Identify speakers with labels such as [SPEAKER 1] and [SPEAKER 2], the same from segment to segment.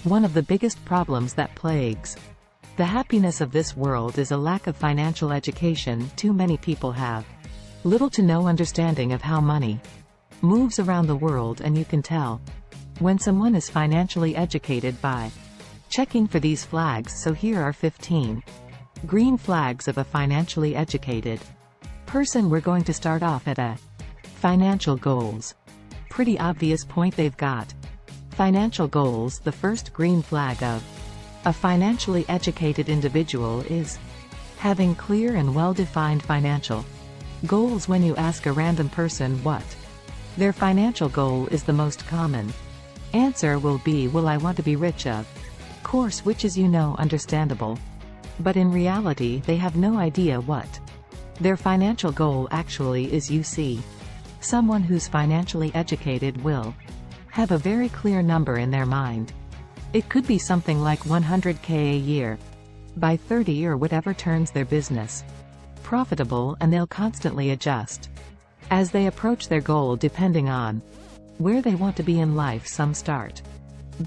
[SPEAKER 1] One of the biggest problems that plagues the happiness of this world is a lack of financial education. Too many people have little to no understanding of how money moves around the world, and you can tell when someone is financially educated by checking for these flags. So here are 15 green flags of a financially educated person. We're going to start off at a financial goals. Pretty obvious point they've got. Financial goals. The first green flag of a financially educated individual is having clear and well-defined financial goals. When you ask a random person what their financial goal is, the most common answer will be, well, I want to be rich, of course, which is, understandable. But in reality, they have no idea what their financial goal actually is. You see, someone who's financially educated will have a very clear number in their mind. It could be something like 100K a year by 30 or whatever turns their business profitable, and they'll constantly adjust as they approach their goal depending on where they want to be in life. Some start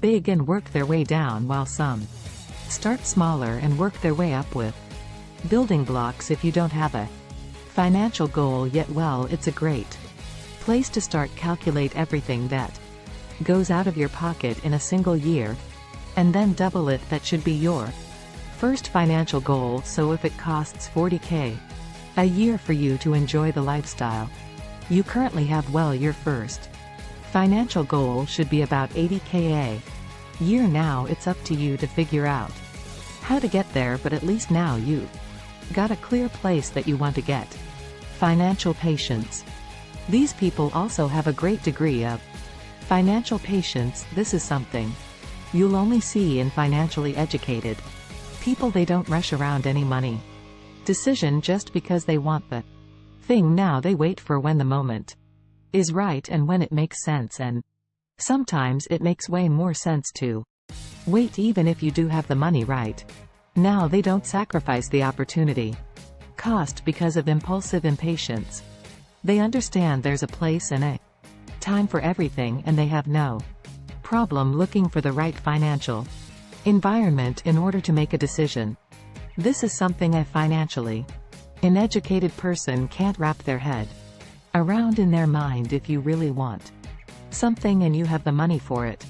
[SPEAKER 1] big and work their way down, while some start smaller and work their way up with building blocks. If you don't have a financial goal yet, well, it's a great place to start. Calculate everything that goes out of your pocket in a single year, and then double it. That should be your first financial goal. So if it costs 40K a year for you to enjoy the lifestyle you currently have, well, your first financial goal should be about 80K a year. Now it's up to you to figure out how to get there, but at least now you've got a clear place that you want to get. Financial patience. These people also have a great degree of financial patience. This is something you'll only see in financially educated people. They don't rush around any money decision just because they want the thing now. They wait for when the moment is right and when it makes sense, and sometimes it makes way more sense to wait even if you do have the money right now. They don't sacrifice the opportunity cost because of impulsive impatience. They understand there's a place and a time for everything, and they have no problem looking for the right financial environment in order to make a decision. This is something a financially uneducated person can't wrap their head around in their mind. If you really want something and you have the money for it,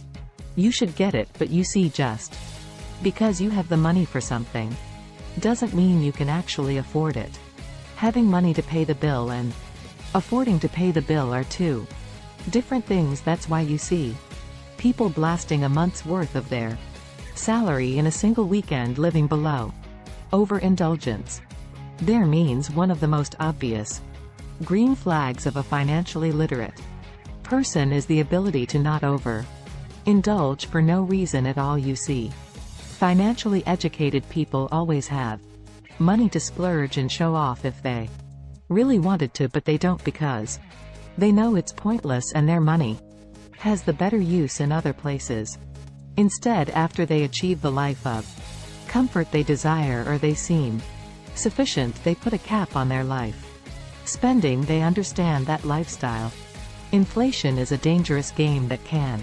[SPEAKER 1] you should get it. But you see, just because you have the money for something doesn't mean you can actually afford it. Having money to pay the bill and affording to pay the bill are two different things. That's why you see people blasting a month's worth of their salary in a single weekend, living below overindulgence. There means one of the most obvious green flags of a financially literate person is the ability to not indulge for no reason at all. You see, financially educated people always have money to splurge and show off if they really wanted to, but they don't because they know it's pointless and their money has the better use in other places. Instead, after they achieve the life of comfort they desire, or they seem sufficient, they put a cap on their life spending. They understand that lifestyle inflation is a dangerous game that can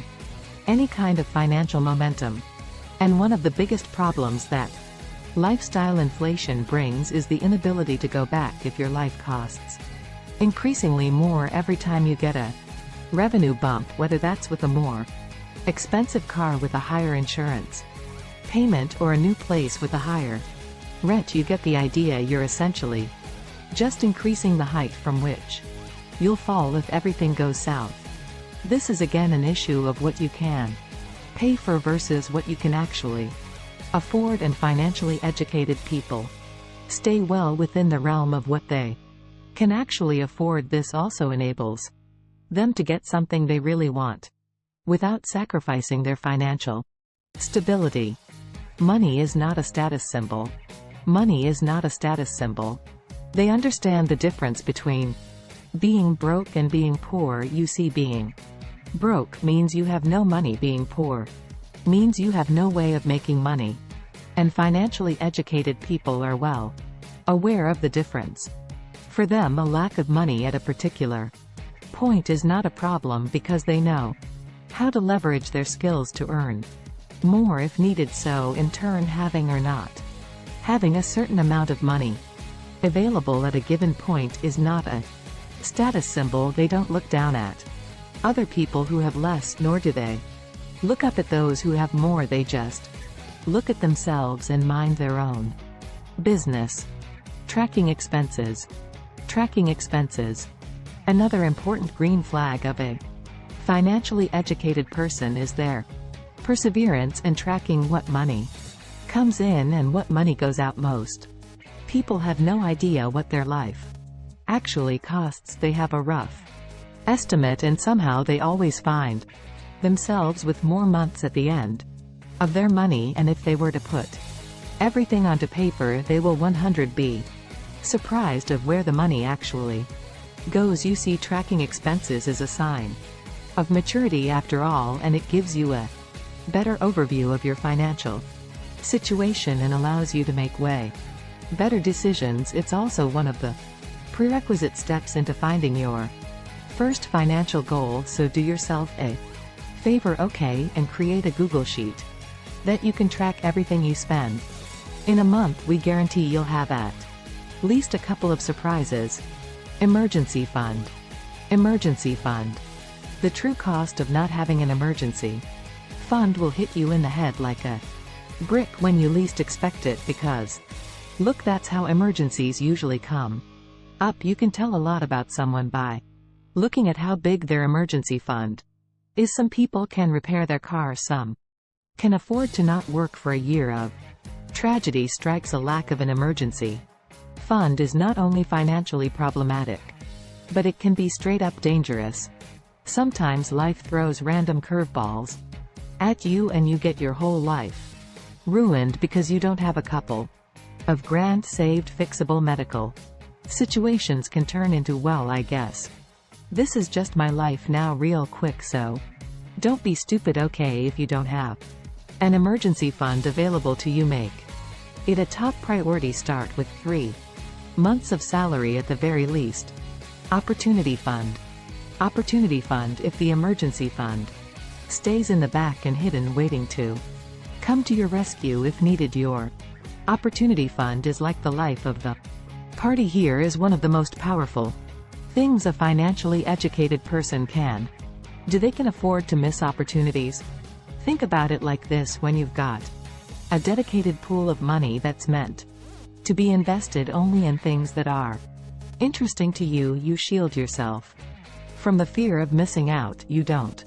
[SPEAKER 1] any kind of financial momentum. And one of the biggest problems that lifestyle inflation brings is the inability to go back if your life costs increasingly more every time you get a revenue bump, whether that's with a more expensive car with a higher insurance payment or a new place with a higher rent. You get the idea. You're essentially just increasing the height from which you'll fall if everything goes south. This is again an issue of what you can pay for versus what you can actually afford, and financially educated people stay well within the realm of what they can actually afford. This also enables them to get something they really want without sacrificing their financial stability. Money is not a status symbol. Money is not a status symbol. They understand the difference between being broke and being poor. You see, being broke means you have no money. Being poor means you have no way of making money. And financially educated people are well aware of the difference. For them, a lack of money at a particular point is not a problem because they know how to leverage their skills to earn more if needed, so in turn having or not having a certain amount of money available at a given point is not a status symbol they don't look down at other people who have less, nor do they look up at those who have more. They just look at themselves and mind their own business. Tracking expenses. Tracking expenses. Another important green flag of a financially educated person is their perseverance in tracking what money comes in and what money goes out. Most people have no idea what their life actually costs. They have a rough estimate, and somehow they always find themselves with more months at the end of their money, and if they were to put everything onto paper, they will 100% be surprised of where the money actually goes. You see, tracking expenses is a sign of maturity after all, and it gives you a better overview of your financial situation and allows you to make way better decisions. It's also one of the prerequisite steps into finding your first financial goal, so do yourself a favor, okay, and create a Google sheet that you can track everything you spend. In a month, we guarantee you'll have at least a couple of surprises. Emergency fund. Emergency fund. The true cost of not having an emergency fund will hit you in the head like a brick when you least expect it, because look, that's how emergencies usually come up. You can tell a lot about someone by looking at how big their emergency fund is. Some people can repair their car, some can afford to not work for a year of tragedy strikes. A lack of an emergency fund is not only financially problematic, but it can be straight up dangerous. Sometimes life throws random curveballs at you and you get your whole life ruined because you don't have a couple of grand saved. Fixable medical situations can turn into, well, I guess this is just my life now real quick. So don't be stupid, okay? If you don't have an emergency fund available to you, make it a top priority. Start with 3 months of salary at the very least. Opportunity fund. Opportunity fund. If the emergency fund stays in the back and hidden, waiting to come to your rescue if needed, your opportunity fund is like the life of the party. Here is one of the most powerful things a financially educated person can do. They can afford to miss opportunities. Think about it like this: when you've got a dedicated pool of money that's meant to be invested only in things that are interesting to you, you shield yourself from the fear of missing out. You don't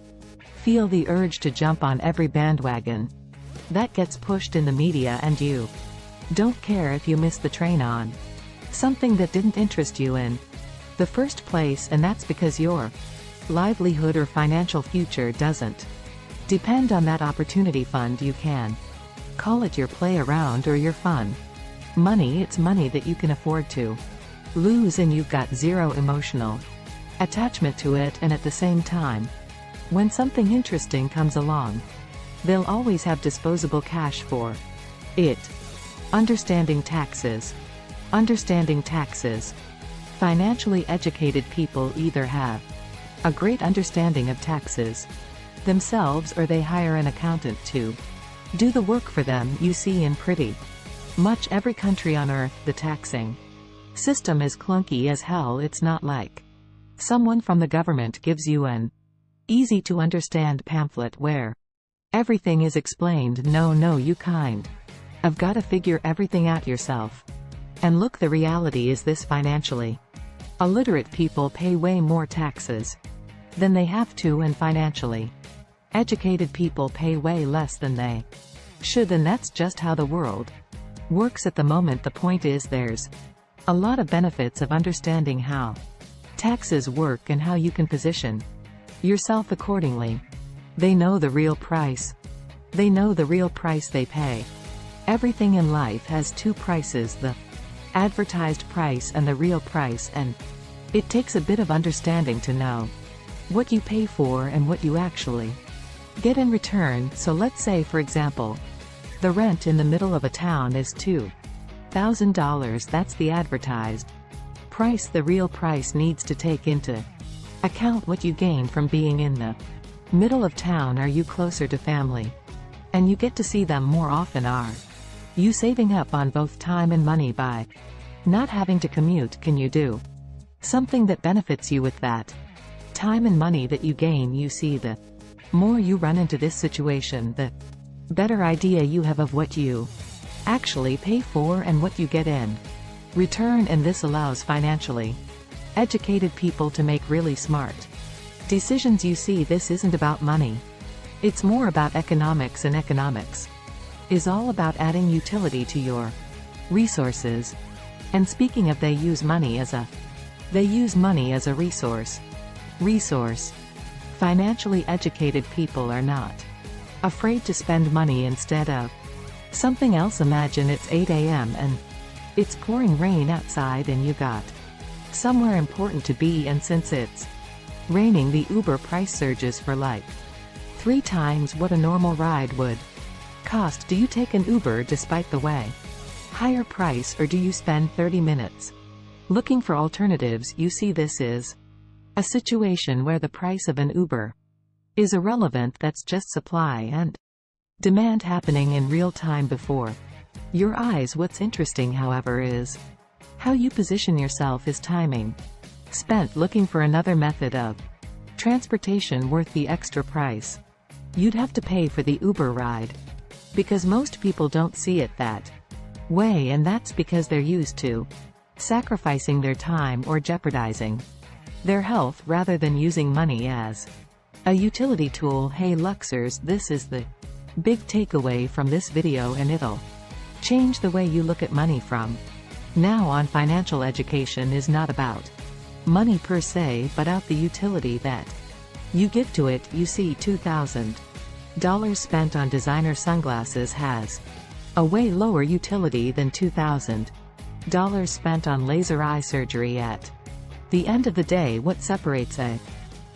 [SPEAKER 1] feel the urge to jump on every bandwagon that gets pushed in the media, and you don't care if you miss the train on something that didn't interest you in the first place, and that's because your livelihood or financial future doesn't depend on that opportunity fund. You can call it your play around or your fun money. It's money that you can afford to lose, and you've got zero emotional attachment to it, and at the same time, when something interesting comes along, they'll always have disposable cash for it. Understanding taxes. Understanding taxes. Financially educated people either have a great understanding of taxes themselves, or they hire an accountant to do the work for them. You see, in pretty much every country on earth, the taxing system is clunky as hell. It's not like someone from the government gives you an easy to understand pamphlet where everything is explained. No, you kind of gotta figure everything out yourself. And look, the reality is this: financially illiterate people pay way more taxes than they have to, and financially educated people pay way less than they should, and that's just how the world works at the moment. The point is, there's a lot of benefits of understanding how taxes work and how you can position yourself accordingly. They know the real price. They know the real price they pay. Everything in life has 2 prices: the advertised price and the real price, and it takes a bit of understanding to know what you pay for and what you actually get in return. So let's say, for example, the rent in the middle of a town is $2,000. That's the advertised price. The real price needs to take into account what you gain from being in the middle of town. Are you closer to family? and you get to see them more often. Are you saving up on both time and money by not having to commute? Can you do something that benefits you with that time and money that you gain? You see, the more you run into this situation, the better idea you have of what you actually pay for and what you get in return, and this allows financially educated people to make really smart decisions. You see, this isn't about money. It's more about economics, and economics is all about adding utility to your resources. And speaking of, they use money as a resource. Financially educated people are not afraid to spend money instead of something else. Imagine it's 8 a.m. and it's pouring rain outside, and you got somewhere important to be, and since it's raining, the Uber price surges for like 3 times what a normal ride would cost. Do you take an Uber despite the way higher price, or do you spend 30 minutes looking for alternatives? You see, this is a situation where the price of an Uber is irrelevant. That's just supply and demand happening in real time before your eyes. What's interesting, however, is how you position yourself. Is timing spent looking for another method of transportation worth the extra price you'd have to pay for the Uber ride? Because most people don't see it that way, and that's because they're used to sacrificing their time or jeopardizing their health rather than using money as a utility tool. Hey Luxers, this is the big takeaway from this video, and it'll change the way you look at money from now on. Financial education is not about money per se, but about the utility that you give to it. You see, $2,000 spent on designer sunglasses has a way lower utility than $2,000 spent on laser eye surgery. At the end of the day, what separates a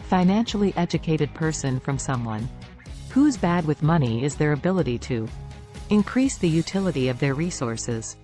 [SPEAKER 1] financially educated person from someone who's bad with money is their ability to increase the utility of their resources.